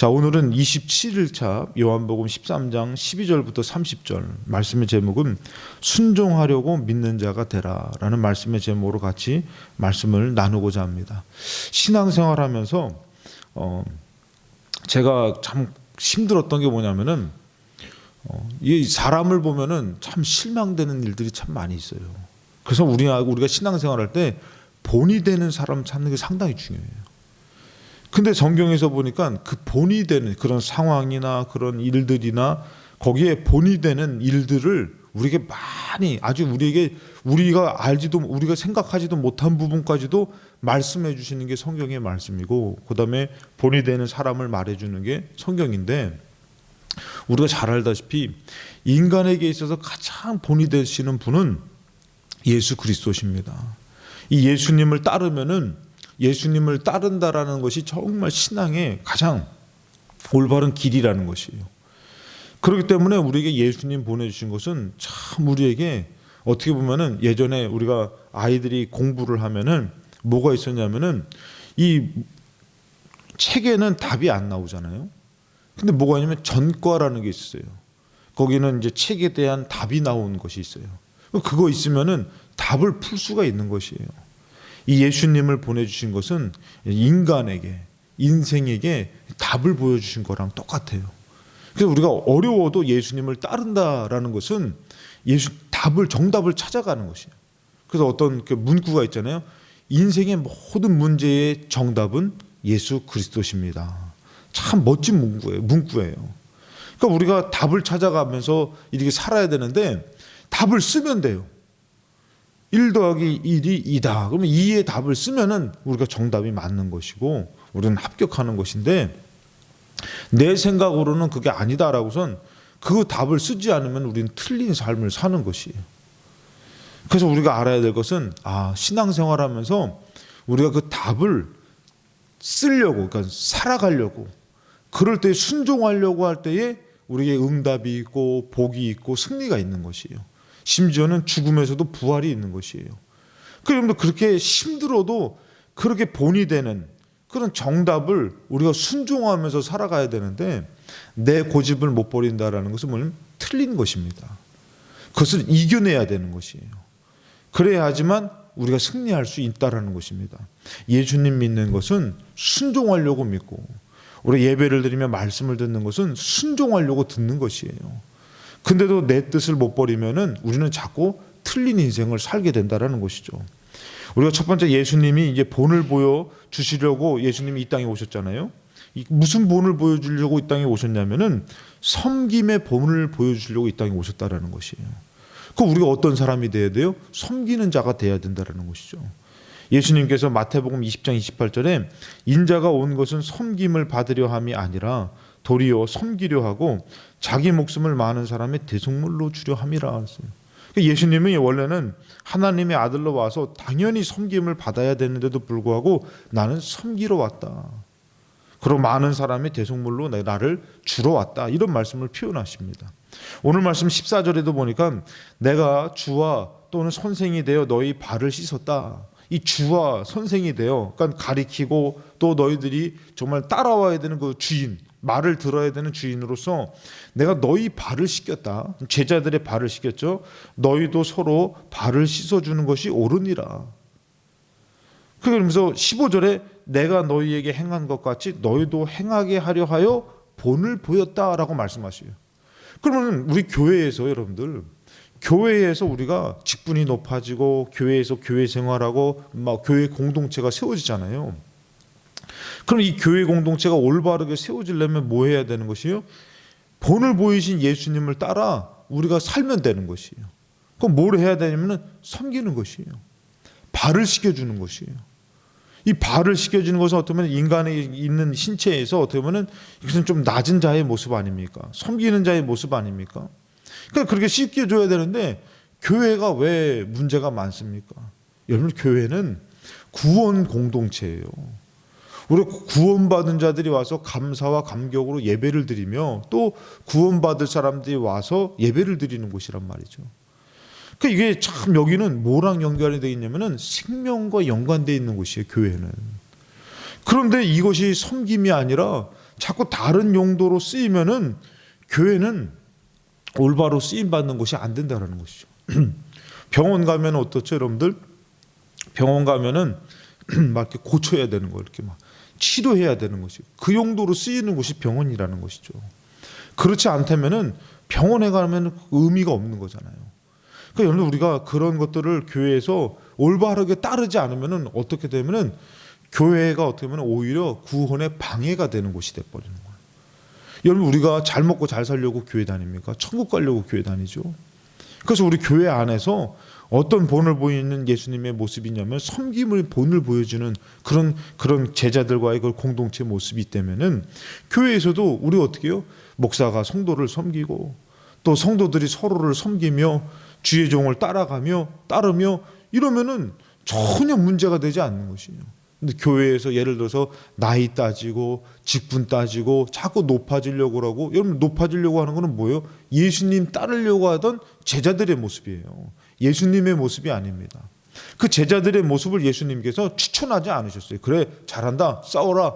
자, 오늘은 27일차 요한복음 13장 12절부터 30절 말씀의 제목은 순종하려고 믿는 자가 되라라는 말씀의 제목으로 같이 말씀을 나누고자 합니다. 신앙생활하면서 제가 참 힘들었던 게 뭐냐면은 이 사람을 보면은 참 실망되는 일들이 참 많이 있어요. 그래서 우리가 신앙생활할 때 본이 되는 사람 찾는 게 상당히 중요해요. 근데 성경에서 보니까 그 본이 되는 그런 상황이나 그런 일들이나 거기에 본이 되는 일들을 우리에게 많이 아주 우리가 알지도 우리가 생각하지도 못한 부분까지도 말씀해 주시는 게 성경의 말씀이고, 그다음에 본이 되는 사람을 말해 주는 게 성경인데, 우리가 잘 알다시피 인간에게 있어서 가장 본이 되시는 분은 예수 그리스도십니다. 이 예수님을 따르면은 예수님을 따른다라는 것이 정말 신앙의 가장 올바른 길이라는 것이에요. 그렇기 때문에 우리에게 예수님 보내주신 것은 참 우리에게 어떻게 보면은 예전에 우리가 아이들이 공부를 하면은 뭐가 있었냐면은 이 책에는 답이 안 나오잖아요. 근데 뭐가 있냐면 전과라는 게 있어요. 거기는 이제 책에 대한 답이 나온 것이 있어요. 그거 있으면은 답을 풀 수가 있는 것이에요. 이 예수님을 보내주신 것은 인간에게, 인생에게 답을 보여주신 거랑 똑같아요. 그래서 우리가 어려워도 예수님을 따른다라는 것은 정답을 찾아가는 것이에요. 그래서 어떤 그 문구가 있잖아요. 인생의 모든 문제의 정답은 예수 그리스도십니다. 참 멋진 문구예요. 그러니까 우리가 답을 찾아가면서 이렇게 살아야 되는데 답을 쓰면 돼요. 1 더하기 1이 2다. 그러면 2의 답을 쓰면은 우리가 정답이 맞는 것이고 우리는 합격하는 것인데, 내 생각으로는 그게 아니다라고선 그 답을 쓰지 않으면 우리는 틀린 삶을 사는 것이에요. 그래서 우리가 알아야 될 것은 신앙생활하면서 우리가 그 답을 쓰려고, 그러니까 살아가려고, 그럴 때 순종하려고 할 때에 우리에게 응답이 있고 복이 있고 승리가 있는 것이에요. 심지어는 죽음에서도 부활이 있는 것이에요. 그러면 그렇게 힘들어도 그렇게 본이 되는 그런 정답을 우리가 순종하면서 살아가야 되는데, 내 고집을 못 버린다라는 것은 뭐냐면 틀린 것입니다. 그것을 이겨내야 되는 것이에요. 그래야지만 우리가 승리할 수 있다라는 것입니다. 예수님 믿는 것은 순종하려고 믿고, 우리 예배를 드리며 말씀을 듣는 것은 순종하려고 듣는 것이에요. 근데도 내 뜻을 못 버리면은 우리는 자꾸 틀린 인생을 살게 된다라는 것이죠. 우리가 첫 번째 예수님이 이제 본을 보여 주시려고 예수님이 이 땅에 오셨잖아요. 무슨 본을 보여주려고 이 땅에 오셨냐면은 섬김의 본을 보여주려고 이 땅에 오셨다라는 것이에요. 그 우리가 어떤 사람이 돼야 돼요? 섬기는 자가 돼야 된다라는 것이죠. 예수님께서 마태복음 20장 28절에 인자가 온 것은 섬김을 받으려 함이 아니라 도리어 섬기려 하고 자기 목숨을 많은 사람의 대속물로 주려 함이라 했어요. 예수님이 원래는 하나님의 아들로 와서 당연히 섬김을 받아야 되는데도 불구하고 나는 섬기러 왔다. 그리고 많은 사람의 대속물로 나를 주러 왔다. 이런 말씀을 표현하십니다. 오늘 말씀 14절에도 보니까 내가 주와 또는 선생이 되어 너희 발을 씻었다. 이 주와 선생이 되어, 그러니까 가리키고 또 너희들이 정말 따라와야 되는 그 주인, 말을 들어야 되는 주인으로서 내가 너희 발을 씻겼다. 제자들의 발을 씻겼죠. 너희도 서로 발을 씻어주는 것이 옳으니라. 그러면서 15절에 내가 너희에게 행한 것 같이 너희도 행하게 하려 하여 본을 보였다라고 말씀하셔요. 그러면 우리 교회에서 여러분들, 교회에서 우리가 직분이 높아지고 교회에서 교회 생활하고 막 교회 공동체가 세워지잖아요. 그럼 이 교회 공동체가 올바르게 세워지려면 뭐 해야 되는 것이요? 본을 보이신 예수님을 따라 우리가 살면 되는 것이에요. 그럼 뭘 해야 되냐면 섬기는 것이에요. 발을 씻겨주는 것이에요. 이 발을 씻겨주는 것은 어떻게 보면 인간에 있는 신체에서 어떻게 보면 이것은 좀 낮은 자의 모습 아닙니까? 섬기는 자의 모습 아닙니까? 그러니까 그렇게 씻겨줘야 되는데 교회가 왜 문제가 많습니까? 여러분, 교회는 구원 공동체예요. 우리 구원받은 자들이 와서 감사와 감격으로 예배를 드리며 또 구원받을 사람들이 와서 예배를 드리는 곳이란 말이죠. 그러니까 이게 참 여기는 뭐랑 연관이 되어 있냐면은 생명과 연관되어 있는 곳이에요, 교회는. 그런데 이것이 섬김이 아니라 자꾸 다른 용도로 쓰이면은 교회는 올바로 쓰임 받는 곳이 안 된다라는 것이죠. 병원 가면 어떻죠, 여러분들? 병원 가면은 막 이렇게 고쳐야 되는 거예요. 이렇게 막 치료해야 되는 것이 그 용도로 쓰이는 곳이 병원이라는 것이죠. 그렇지 않다면은 병원에 가면 의미가 없는 거잖아요. 그러니까 여러분 우리가 그런 것들을 교회에서 올바르게 따르지 않으면은 어떻게 되면은 교회가 어떻게 보면 오히려 구원의 방해가 되는 곳이 돼 버리는 거예요. 여러분 우리가 잘 먹고 잘 살려고 교회 다닙니까? 천국 가려고 교회 다니죠. 그래서 우리 교회 안에서 어떤 본을 보이는 예수님의 모습이냐면 섬김을 본을 보여주는 그런 제자들과의 그 공동체 모습이 있다면은 교회에서도 우리 어떻게 해요? 목사가 성도를 섬기고 또 성도들이 서로를 섬기며 주의 종을 따르며 이러면은 전혀 문제가 되지 않는 것이에요. 근데 교회에서 예를 들어서 나이 따지고 직분 따지고 자꾸 높아지려고 하고, 여러분 높아지려고 하는 거는 뭐예요? 예수님 따르려고 하던 제자들의 모습이에요. 예수님의 모습이 아닙니다. 그 제자들의 모습을 예수님께서 추천하지 않으셨어요. 그래 잘한다 싸워라,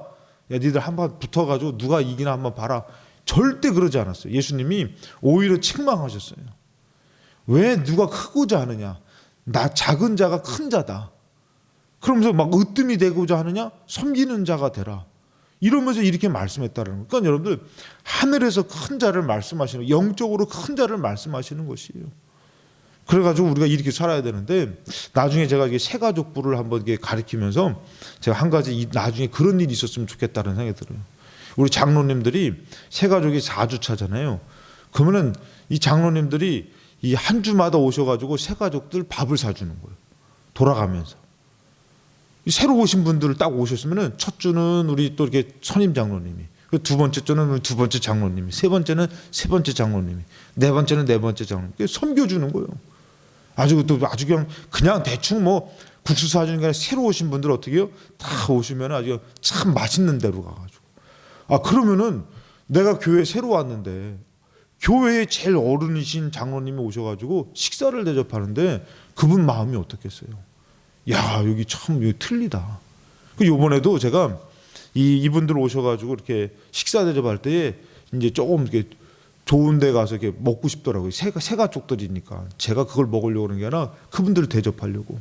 야 니들 한번 붙어가지고 누가 이기나 한번 봐라, 절대 그러지 않았어요. 예수님이 오히려 책망하셨어요. 왜 누가 크고자 하느냐, 나 작은 자가 큰 자다, 그러면서 막 으뜸이 되고자 하느냐, 섬기는 자가 되라, 이러면서 이렇게 말씀했다는 거예요. 그러니까 여러분들 하늘에서 큰 자를 말씀하시는, 영적으로 큰 자를 말씀하시는 것이에요. 그래가지고 우리가 이렇게 살아야 되는데, 나중에 제가 이게 새가족부를 한번 이렇게 가리키면서 제가 한 가지 나중에 그런 일이 있었으면 좋겠다는 생각이 들어요. 우리 장로님들이 새가족이 4주차잖아요. 그러면은 이 장로님들이 이 한 주마다 오셔가지고 새가족들 밥을 사주는 거예요. 돌아가면서. 새로 오신 분들을 딱 오셨으면은 첫 주는 우리 또 이렇게 선임 장로님이, 두 번째 주는 우리 두 번째 장로님이, 세 번째는 세 번째 장로님이, 네 번째는 네 번째 장로님, 섬겨주는 거예요. 아주 그냥 대충 뭐 국수 사주는 게 아니라 새로 오신 분들 어떻게 해요? 다 오시면 아주 참 맛있는 데로 가가지고, 그러면은 내가 교회 새로 왔는데 교회에 제일 어른이신 장로님이 오셔가지고 식사를 대접하는데 그분 마음이 어떻겠어요? 야, 여기 참 여기 틀리다. 요번에도 제가 이분들 오셔가지고 이렇게 식사 대접할 때에 이제 조금 이렇게 좋은 데 가서 이렇게 먹고 싶더라고요. 새가족들이니까 제가 그걸 먹으려고 하는 게 아니라 그분들을 대접하려고.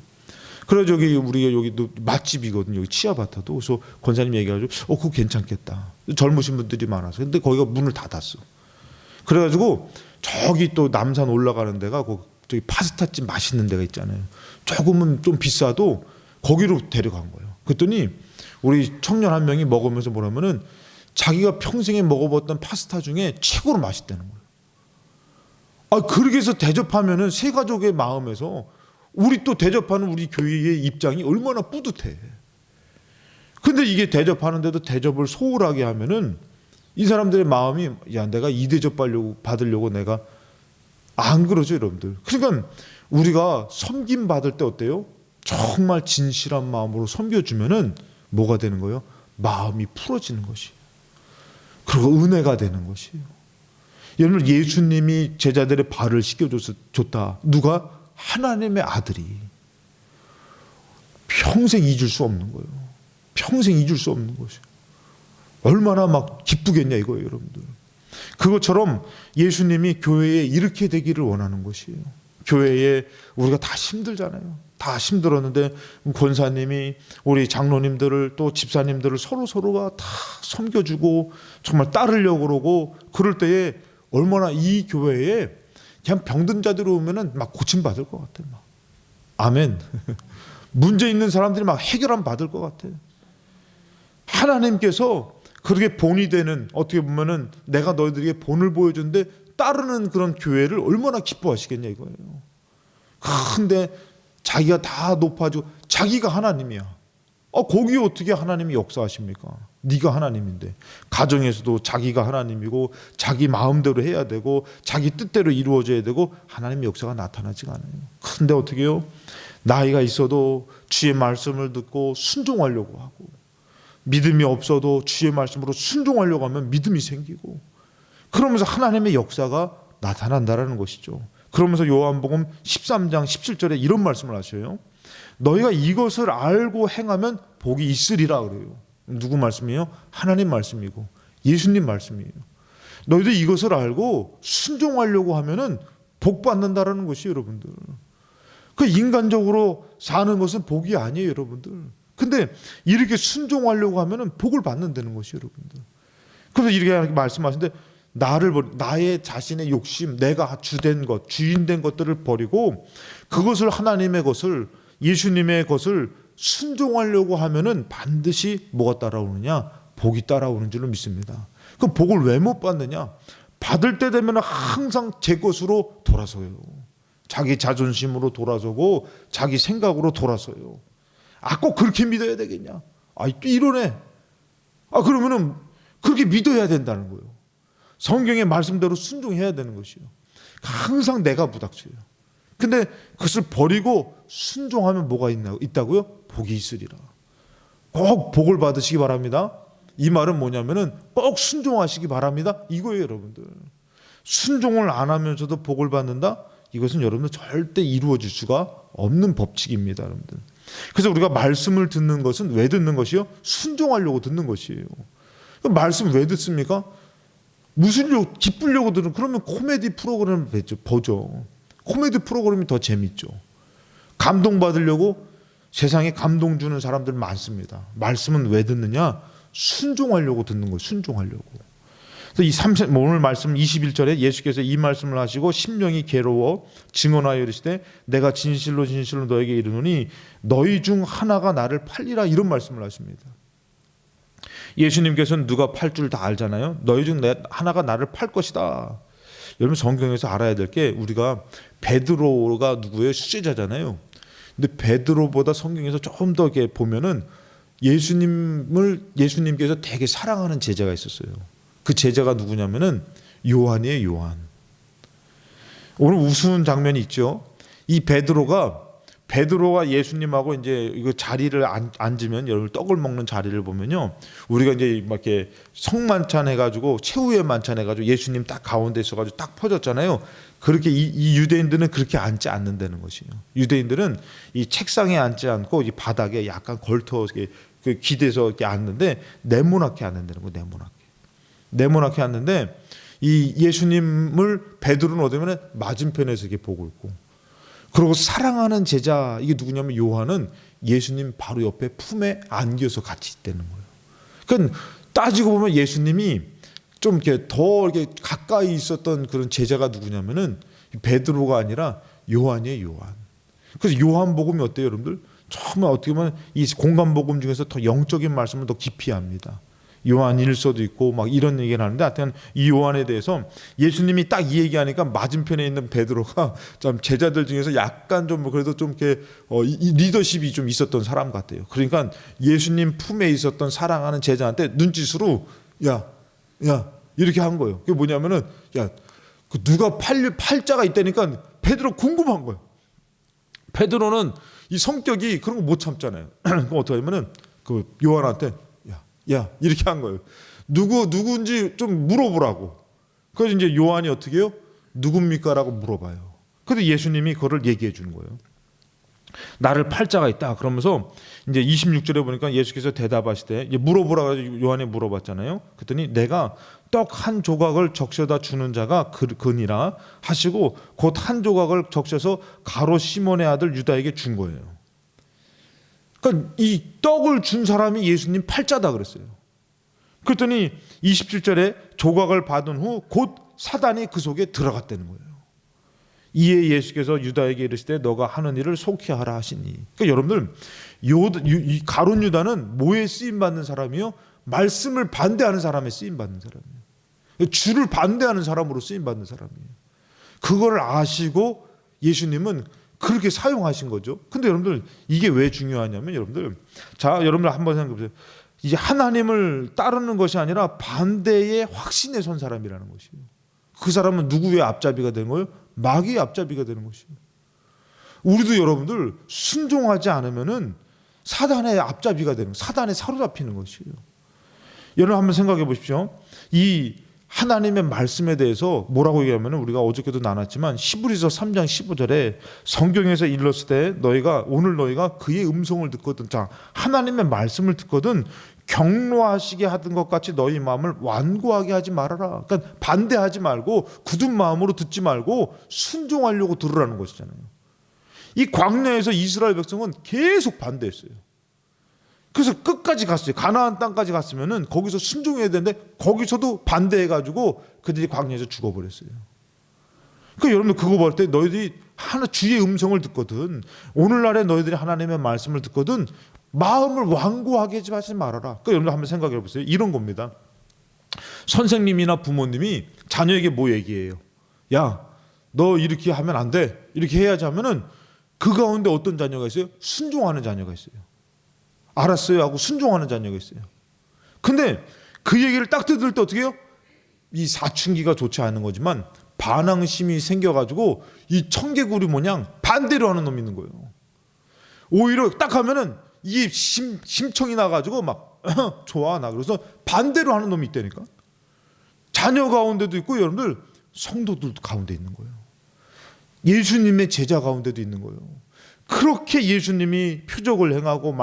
그래서 우리가 여기도 맛집이거든요. 여기 치아바타도. 그래서 권사님 얘기해가지고 그거 괜찮겠다. 젊으신 분들이 많아서. 근데 거기가 문을 닫았어. 그래가지고 저기 또 남산 올라가는 데가 저기 파스타집 맛있는 데가 있잖아요. 조금은 좀 비싸도 거기로 데려간 거예요. 그랬더니 우리 청년 한 명이 먹으면서 뭐냐면은 자기가 평생에 먹어봤던 파스타 중에 최고로 맛있다는 거예요. 그렇게 해서 대접하면은 새 가족의 마음에서 우리 또 대접하는 우리 교회의 입장이 얼마나 뿌듯해. 근데 이게 대접하는데도 대접을 소홀하게 하면은 이 사람들의 마음이, 야 내가 이 대접 받으려고 내가 안 그러죠, 여러분들. 그러니까 우리가 섬김 받을 때 어때요? 정말 진실한 마음으로 섬겨주면은 뭐가 되는 거예요? 마음이 풀어지는 것이에요. 그리고 은혜가 되는 것이에요. 여러분 예수님이 제자들의 발을 씻겨줬다. 누가? 하나님의 아들이. 평생 잊을 수 없는 거예요. 평생 잊을 수 없는 것이에요. 얼마나 막 기쁘겠냐 이거예요, 여러분들. 그것처럼 예수님이 교회에 이렇게 되기를 원하는 것이에요. 교회에 우리가 다 힘들잖아요. 다 힘들었는데 권사님이 우리 장로님들을 또 집사님들을 서로가 다 섬겨주고 정말 따르려고 그러고, 그럴 때에 얼마나 이 교회에 그냥 병든 자들이 오면은 막 고침받을 것 같아요. 막. 아멘. 문제 있는 사람들이 막 해결함 받을 것 같아요. 하나님께서 그렇게 본이 되는, 어떻게 보면은 내가 너희들에게 본을 보여줬는데 따르는 그런 교회를 얼마나 기뻐하시겠냐 이거예요. 근데 자기가 다 높아지고 자기가 하나님이야. 거기에 어떻게 하나님이 역사하십니까? 네가 하나님인데. 가정에서도 자기가 하나님이고 자기 마음대로 해야 되고 자기 뜻대로 이루어져야 되고 하나님의 역사가 나타나지가 않아요. 근데 어떻게 해요? 나이가 있어도 주의 말씀을 듣고 순종하려고 하고, 믿음이 없어도 주의 말씀으로 순종하려고 하면 믿음이 생기고, 그러면서 하나님의 역사가 나타난다라는 것이죠. 그러면서 요한복음 13장 17절에 이런 말씀을 하셔요. 너희가 이것을 알고 행하면 복이 있으리라 그래요. 누구 말씀이에요? 하나님 말씀이고 예수님 말씀이에요. 너희도 이것을 알고 순종하려고 하면은 복 받는다라는 것이 여러분들. 그 인간적으로 사는 것은 복이 아니에요, 여러분들. 근데 이렇게 순종하려고 하면은 복을 받는다는 것이 여러분들. 그래서 이렇게 말씀하시는데 나의 자신의 욕심, 내가 주된 것, 주인된 것들을 버리고 그것을 하나님의 것을 예수님의 것을 순종하려고 하면은 반드시 뭐가 따라오느냐? 복이 따라오는 줄로 믿습니다. 그럼 복을 왜 못 받느냐? 받을 때 되면 항상 제 것으로 돌아서요. 자기 자존심으로 돌아서고 자기 생각으로 돌아서요. 꼭 그렇게 믿어야 되겠냐? 또 이러네. 그러면은 그렇게 믿어야 된다는 거예요. 성경의 말씀대로 순종해야 되는 것이요. 항상 내가 부닥쳐요. 근데 그것을 버리고 순종하면 뭐가 있다고요? 복이 있으리라. 꼭 복을 받으시기 바랍니다. 이 말은 뭐냐면은 꼭 순종하시기 바랍니다. 이거예요, 여러분들. 순종을 안 하면서도 복을 받는다? 이것은 여러분들 절대 이루어질 수가 없는 법칙입니다, 여러분들. 그래서 우리가 말씀을 듣는 것은 왜 듣는 것이요? 순종하려고 듣는 것이에요. 말씀 왜 듣습니까? 기쁘려고 들은 그러면 코미디 프로그램을 보죠. 코미디 프로그램이 더 재밌죠. 감동받으려고 세상에 감동 주는 사람들 많습니다. 말씀은 왜 듣느냐? 순종하려고 듣는 거예요. 순종하려고. 그래서 오늘 말씀 21절에 예수께서 이 말씀을 하시고 심령이 괴로워 증언하여 이르시되 내가 진실로 진실로 너에게 이르노니 너희 중 하나가 나를 팔리라 이런 말씀을 하십니다. 예수님께서는 누가 팔 줄 다 알잖아요. 너희 중 하나가 나를 팔 것이다. 여러분 성경에서 알아야 될 게 우리가 베드로가 누구예요? 수제자잖아요. 근데 베드로보다 성경에서 조금 더 이렇게 보면은 예수님께서 되게 사랑하는 제자가 있었어요. 그 제자가 누구냐면은 요한이에요, 요한. 오늘 우스운 장면이 있죠. 이 베드로가 예수님하고 이제 이거 자리를 앉으면 여러분 떡을 먹는 자리를 보면요. 우리가 이제 막 이렇게 성만찬 해가지고 최후의 만찬 해가지고 예수님 딱 가운데 있어가지고 딱 퍼졌잖아요. 그렇게 이 유대인들은 그렇게 앉지 않는다는 것이에요. 유대인들은 이 책상에 앉지 않고 이 바닥에 약간 걸터 그 기대서 이렇게 앉는데 네모나게 앉는다는 거예요. 네모나게 앉는데 이 예수님을 베드로는 어디면 맞은편에서 이렇게 보고 있고. 그리고 사랑하는 제자 이게 누구냐면 요한은 예수님 바로 옆에 품에 안겨서 같이 있다는 거예요. 그러니까 따지고 보면 예수님이 좀 이렇게 더 이렇게 가까이 있었던 그런 제자가 누구냐면은 베드로가 아니라 요한이에요, 요한. 그래서 요한복음이 어때요, 여러분들? 정말 어떻게 보면 이 공간복음 중에서 더 영적인 말씀을 더 깊이 합니다. 요한 일서도 있고 막 이런 얘기를 하는데 하여튼 이 요한에 대해서 예수님이 딱 이 얘기하니까 맞은편에 있는 베드로가 좀 제자들 중에서 약간 좀 그래도 좀 이렇게 이 리더십이 좀 있었던 사람 같아요. 그러니까 예수님 품에 있었던 사랑하는 제자한테 눈짓으로 야 이렇게 한 거예요. 그게 뭐냐면은 그 누가 팔자가 있다니까 베드로 궁금한 거예요. 베드로는 이 성격이 그런 거 못 참잖아요. 그럼 어떻게 하냐면은 그 요한한테 이렇게 한 거예요. 누구인지 좀 물어보라고. 그래서 이제 요한이 어떻게 해요? 누굽니까? 라고 물어봐요. 그래서 예수님이 그거를 얘기해 주는 거예요. 나를 팔자가 있다. 그러면서 이제 26절에 보니까 예수께서 대답하시되 이제 물어보라고 요한이 물어봤잖아요. 그랬더니 내가 떡 한 조각을 적셔다 주는 자가 그니라 하시고 곧 한 조각을 적셔서 가롯 시몬의 아들 유다에게 준 거예요. 그러니까 이 떡을 준 사람이 예수님 팔자다 그랬어요. 그랬더니 27절에 조각을 받은 후 곧 사단이 그 속에 들어갔다는 거예요. 이에 예수께서 유다에게 이르시되 너가 하는 일을 속히 하라 하시니. 그러니까 여러분들 이 가룟 유다는 뭐에 쓰임 받는 사람이요? 말씀을 반대하는 사람에 쓰임 받는 사람이에요. 주를 반대하는 사람으로 쓰임 받는 사람이에요. 그걸 아시고 예수님은 그렇게 사용하신 거죠. 근데 여러분들 이게 왜 중요하냐면 여러분들 한번 생각해 보세요. 이제 하나님을 따르는 것이 아니라 반대의 확신에 선 사람이라는 것이에요. 그 사람은 누구의 앞잡이가 되는 거예요? 마귀의 앞잡이가 되는 것이에요. 우리도 여러분들 순종하지 않으면은 사단의 앞잡이가 되는, 사단에 사로잡히는 것이에요. 여러분 한번 생각해 보십시오. 이 하나님의 말씀에 대해서 뭐라고 얘기하면 우리가 어저께도 나눴지만 히브리서 3장 15절에 성경에서 일렀을 때 오늘 너희가 그의 음성을 듣거든, 자 하나님의 말씀을 듣거든 경노하시게 하던 것 같이 너희 마음을 완고하게 하지 말아라. 그러니까 반대하지 말고 굳은 마음으로 듣지 말고 순종하려고 들으라는 것이잖아요. 이 광야에서 이스라엘 백성은 계속 반대했어요. 그래서 끝까지 갔어요. 가나안 땅까지 갔으면은 거기서 순종해야 되는데 거기서도 반대해가지고 그들이 광야에서 죽어버렸어요. 그러니까 여러분들 그거 볼 때 너희들이 주의 음성을 듣거든, 오늘날에 너희들이 하나님의 말씀을 듣거든 마음을 완고하게 하지 말아라. 그러니까 여러분들 한번 생각해 보세요. 이런 겁니다. 선생님이나 부모님이 자녀에게 뭐 얘기해요? 야, 너 이렇게 하면 안 돼. 이렇게 해야지 하면은 그 가운데 어떤 자녀가 있어요? 순종하는 자녀가 있어요. 알았어요 하고 순종하는 자녀가 있어요. 근데 그 얘기를 딱 들을 때 어떻게 해요? 이 사춘기가 좋지 않은 거지만 반항심이 생겨가지고 이 청개구리 모양 반대로 하는 놈이 있는 거예요. 오히려 딱 하면은 이게 심청이 나가지고 막 좋아 나 그래서 반대로 하는 놈이 있다니까. 자녀 가운데도 있고 여러분들 성도들 가운데 있는 거예요. 예수님의 제자 가운데도 있는 거예요. 그렇게 예수님이 표적을 행하고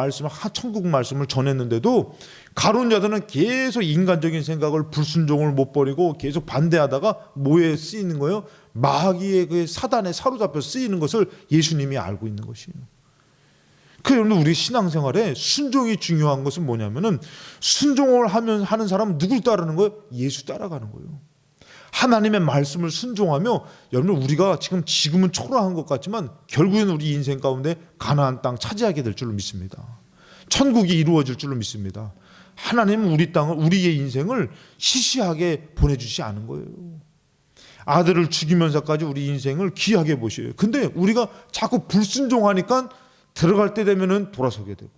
천국 말씀을 전했는데도 가룟 자들은 계속 인간적인 생각을, 불순종을 못 버리고 계속 반대하다가 뭐에 쓰이는 거예요? 마귀의 그 사단에 사로잡혀 쓰이는 것을 예수님이 알고 있는 것이에요. 그 여러분 우리 신앙생활에 순종이 중요한 것은 뭐냐면은 순종을 하는 사람은 누굴 따르는 거예요? 예수 따라가는 거예요. 하나님의 말씀을 순종하며 여러분 우리가 지금은 초라한 것 같지만 결국에는 우리 인생 가운데 가나안 땅 차지하게 될 줄로 믿습니다. 천국이 이루어질 줄로 믿습니다. 하나님은 우리 땅을, 우리의 인생을 시시하게 보내주지 않은 거예요. 아들을 죽이면서까지 우리 인생을 귀하게 보셔요. 근데 우리가 자꾸 불순종하니까 들어갈 때 되면은 돌아서게 되고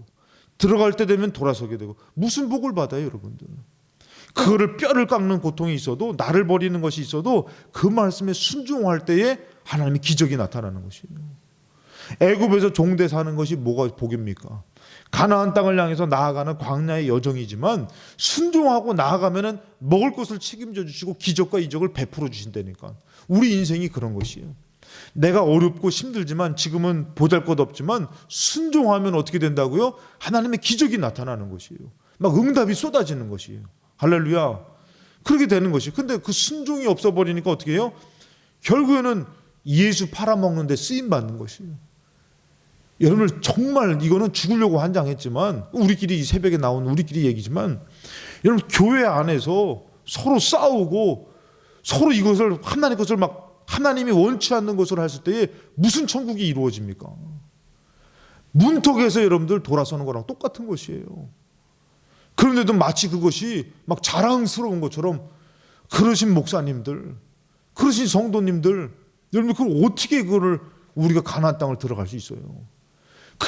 들어갈 때 되면 돌아서게 되고 무슨 복을 받아요 여러분들? 그거를 뼈를 깎는 고통이 있어도, 나를 버리는 것이 있어도 그 말씀에 순종할 때에 하나님의 기적이 나타나는 것이에요. 애굽에서 종대 사는 것이 뭐가 복입니까? 가나안 땅을 향해서 나아가는 광야의 여정이지만 순종하고 나아가면은 먹을 것을 책임져 주시고 기적과 이적을 베풀어 주신다니까. 우리 인생이 그런 것이에요. 내가 어렵고 힘들지만 지금은 보잘것없지만 순종하면 어떻게 된다고요? 하나님의 기적이 나타나는 것이에요. 막 응답이 쏟아지는 것이에요. 할렐루야. 그렇게 되는 것이. 근데 그 순종이 없어버리니까 어떻게 해요? 결국에는 예수 팔아먹는 데 쓰임받는 것이에요. 여러분 정말 이거는 죽으려고 환장했지만 우리끼리 이 새벽에 나온 우리끼리 얘기지만 여러분 교회 안에서 서로 싸우고 서로 이것을 하나님 것을 막 하나님이 원치 않는 것을 했을 때에 무슨 천국이 이루어집니까? 문턱에서 여러분들 돌아서는 거랑 똑같은 것이에요. 그런데도 마치 그것이 막 자랑스러운 것처럼 그러신 목사님들, 그러신 성도님들, 여러분 그걸 어떻게 그거를 우리가 가나안 땅을 들어갈 수 있어요?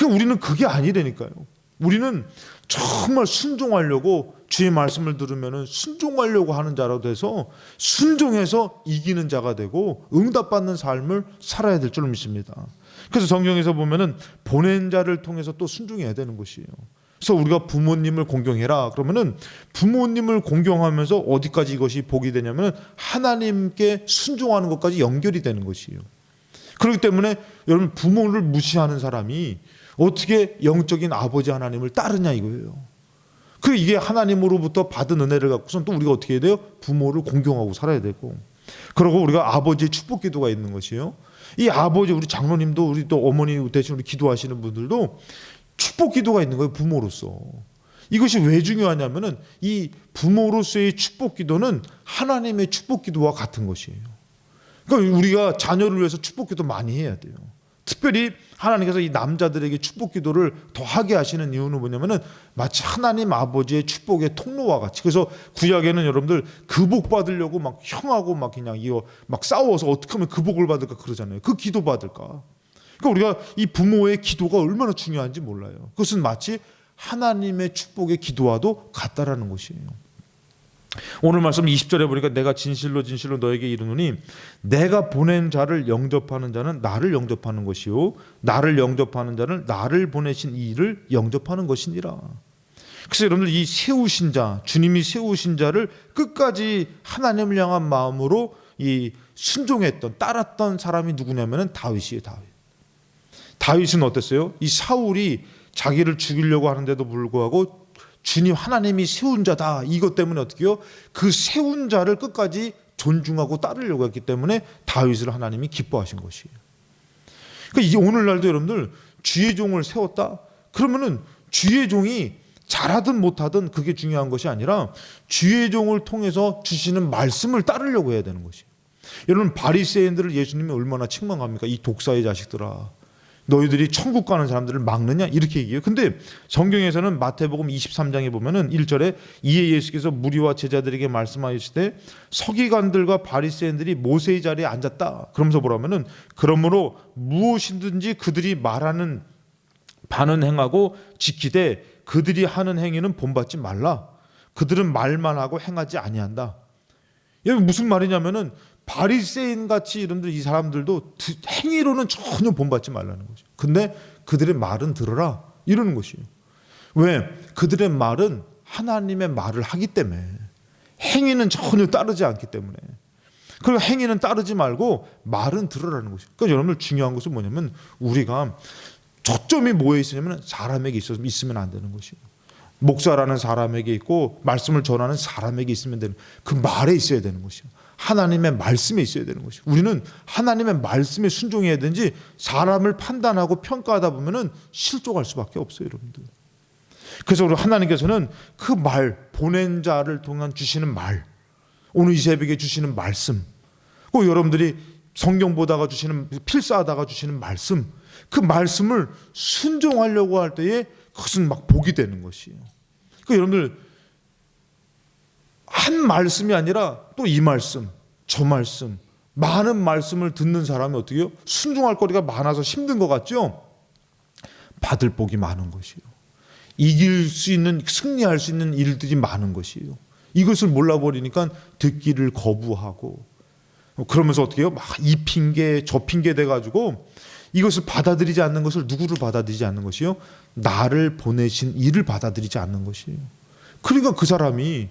우리는 그게 아니라니까요. 우리는 정말 순종하려고 주의 말씀을 들으면 순종하려고 하는 자로 돼서 순종해서 이기는 자가 되고 응답받는 삶을 살아야 될 줄 믿습니다. 그래서 성경에서 보면은 보낸 자를 통해서 또 순종해야 되는 것이에요. 그래서 우리가 부모님을 공경해라 그러면은 부모님을 공경하면서 어디까지 이것이 복이 되냐면 하나님께 순종하는 것까지 연결이 되는 것이에요. 그렇기 때문에 여러분 부모를 무시하는 사람이 어떻게 영적인 아버지 하나님을 따르냐 이거예요. 이게 하나님으로부터 받은 은혜를 갖고선 또 우리가 어떻게 해야 돼요? 부모를 공경하고 살아야 되고, 그리고 우리가 아버지의 축복 기도가 있는 것이에요. 이 아버지, 우리 장로님도 우리 또 어머니 대신 우리 기도하시는 분들도 축복 기도가 있는 거예요. 부모로서. 이것이 왜 중요하냐면은 이 부모로서의 축복 기도는 하나님의 축복 기도와 같은 것이에요. 그러니까 우리가 자녀를 위해서 축복 기도 많이 해야 돼요. 특별히 하나님께서 이 남자들에게 축복 기도를 더 하게 하시는 이유는 뭐냐면은 마치 하나님 아버지의 축복의 통로와 같이. 그래서 구약에는 여러분들 그 복 받으려고 막 형하고 막 그냥 이거 막 싸워서 어떻게 하면 그 복을 받을까 그러잖아요. 그 기도 받을까. 그러니까 우리가 이 부모의 기도가 얼마나 중요한지 몰라요. 그것은 마치 하나님의 축복의 기도와도 같다라는 것이에요. 오늘 말씀 20절에 보니까 내가 진실로 진실로 너에게 이르노니 내가 보낸 자를 영접하는 자는 나를 영접하는 것이요 나를 영접하는 자는 나를 보내신 이를 영접하는 것이니라. 그래서 여러분들 이 세우신 자, 주님이 세우신 자를 끝까지 하나님을 향한 마음으로 이 순종했던, 따랐던 사람이 누구냐면은 다윗이에요. 다윗은 어땠어요? 이 사울이 자기를 죽이려고 하는데도 불구하고 주님 하나님이 세운 자다, 이것 때문에 어떻게 해요? 그 세운 자를 끝까지 존중하고 따르려고 했기 때문에 다윗을 하나님이 기뻐하신 것이에요. 그러니까 오늘날도 여러분들 주의 종을 세웠다? 그러면은 주의 종이 잘하든 못하든 그게 중요한 것이 아니라 주의 종을 통해서 주시는 말씀을 따르려고 해야 되는 것이에요. 여러분, 바리새인들을 예수님이 얼마나 책망합니까? 이 독사의 자식들아, 너희들이 천국 가는 사람들을 막느냐, 이렇게 얘기해요. 근데 성경에서는 마태복음 23장에 보면은 1절에 이에 예수께서 무리와 제자들에게 말씀하시되 서기관들과 바리새인들이 모세의 자리에 앉았다. 그러면서 뭐라면은 그러므로 무엇이든지 그들이 말하는 바는 행하고 지키되 그들이 하는 행위는 본받지 말라. 그들은 말만 하고 행하지 아니한다. 여기 무슨 말이냐면은 바리새인 같이 여러분들 이 사람들도 행위로는 전혀 본받지 말라는 거죠. 근데 그들의 말은 들어라, 이러는 것이에요. 왜? 그들의 말은 하나님의 말을 하기 때문에, 행위는 전혀 따르지 않기 때문에. 그리고 행위는 따르지 말고 말은 들으라는 것이에요. 그러니까 여러분들 중요한 것은 뭐냐면 우리가 초점이 뭐에 있으냐면 사람에게 있으면 안 되는 것이에요. 목사라는 사람에게 있고 말씀을 전하는 사람에게 있으면 되는, 그 말에 있어야 되는 것이에요. 하나님의 말씀에 있어야 되는 것이에요. 우리는 하나님의 말씀에 순종해야 되는지 사람을 판단하고 평가하다 보면은 실족할 수밖에 없어요, 여러분들. 그래서 우리 하나님께서는 그 말, 보낸 자를 통한 주시는 말, 오늘 이 새벽에 주시는 말씀, 꼭 여러분들이 성경 보다가 주시는, 필사하다가 주시는 말씀, 그 말씀을 순종하려고 할 때에 그것은 막 복이 되는 것이에요. 그러니까 여러분들 한 말씀이 아니라 또 이 말씀, 저 말씀, 많은 말씀을 듣는 사람이 어떻게 해요? 순종할 거리가 많아서 힘든 것 같죠? 받을 복이 많은 것이에요. 이길 수 있는, 승리할 수 있는 일들이 많은 것이에요. 이것을 몰라버리니까 듣기를 거부하고, 그러면서 어떻게 해요? 막 이 핑계 저 핑계 돼가지고 이것을 받아들이지 않는 것을, 누구를 받아들이지 않는 것이요? 나를 보내신 이를 받아들이지 않는 것이에요. 그러니까 그 사람이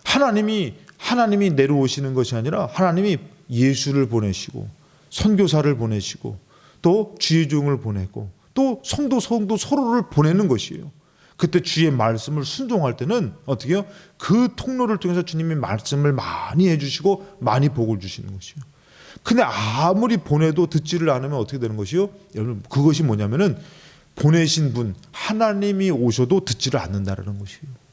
하나님이 내려오시는 것이 아니라 하나님이 예수를 보내시고 선교사를 보내시고 또 주의 종을 보내고 또 성도 서로를 보내는 것이에요. 그때 주의 말씀을 순종할 때는 어떻게 해요? 그 통로를 통해서 주님이 말씀을 많이 해주시고 많이 복을 주시는 것이에요. 근데 아무리 보내도 듣지를 않으면 어떻게 되는 것이요? 여러분, 그것이 뭐냐면은 보내신 분 하나님이 오셔도 듣지를 않는다라는 것이에요.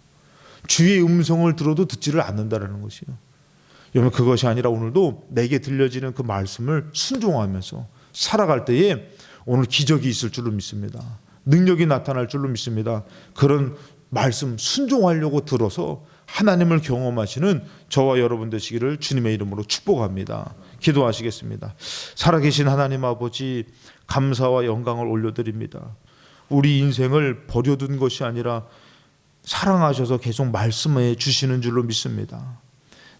주의 음성을 들어도 듣지를 않는다라는 것이에요. 여러분, 그것이 아니라 오늘도 내게 들려지는 그 말씀을 순종하면서 살아갈 때에 오늘 기적이 있을 줄로 믿습니다. 능력이 나타날 줄로 믿습니다. 그런 말씀 순종하려고 들어서 하나님을 경험하시는 저와 여러분 되시기를 주님의 이름으로 축복합니다. 기도하시겠습니다. 살아계신 하나님 아버지, 감사와 영광을 올려드립니다. 우리 인생을 버려둔 것이 아니라 사랑하셔서 계속 말씀해 주시는 줄로 믿습니다.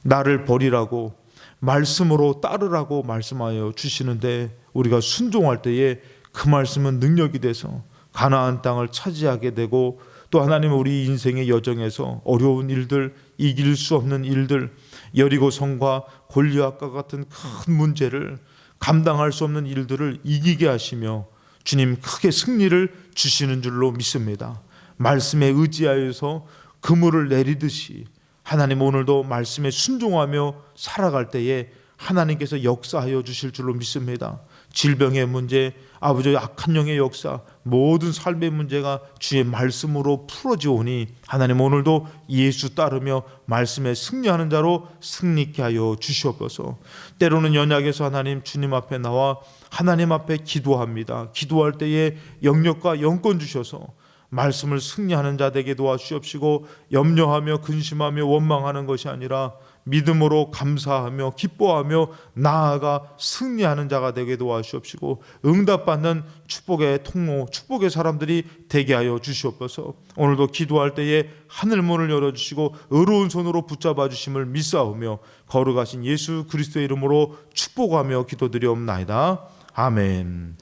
나를 버리라고, 말씀으로 따르라고 말씀하여 주시는데 우리가 순종할 때에 그 말씀은 능력이 돼서 가나안 땅을 차지하게 되고, 또 하나님 우리 인생의 여정에서 어려운 일들, 이길 수 없는 일들, 여리고 성과 골리앗과 같은 큰 문제를, 감당할 수 없는 일들을 이기게 하시며 주님 크게 승리를 주시는 줄로 믿습니다. 말씀에 의지하여서 그물을 내리듯이 하나님 오늘도 말씀에 순종하며 살아갈 때에 하나님께서 역사하여 주실 줄로 믿습니다. 질병의 문제, 아버지의 악한 영의 역사, 모든 삶의 문제가 주의 말씀으로 풀어지오니 하나님 오늘도 예수 따르며 말씀에 승리하는 자로 승리케 하여 주시옵소서. 때로는 연약해서 하나님 주님 앞에 나와 하나님 앞에 기도합니다. 기도할 때에 영력과 영권 주셔서 말씀을 승리하는 자 되게 도와주시옵시고, 염려하며 근심하며 원망하는 것이 아니라 믿음으로 감사하며 기뻐하며 나아가 승리하는 자가 되게 도와주시옵시고, 응답받는 축복의 통로, 축복의 사람들이 되게 하여 주시옵소서. 오늘도 기도할 때에 하늘문을 열어주시고 의로운 손으로 붙잡아 주심을 믿사오며 거룩하신 예수 그리스도의 이름으로 축복하며 기도드리옵나이다. 아멘.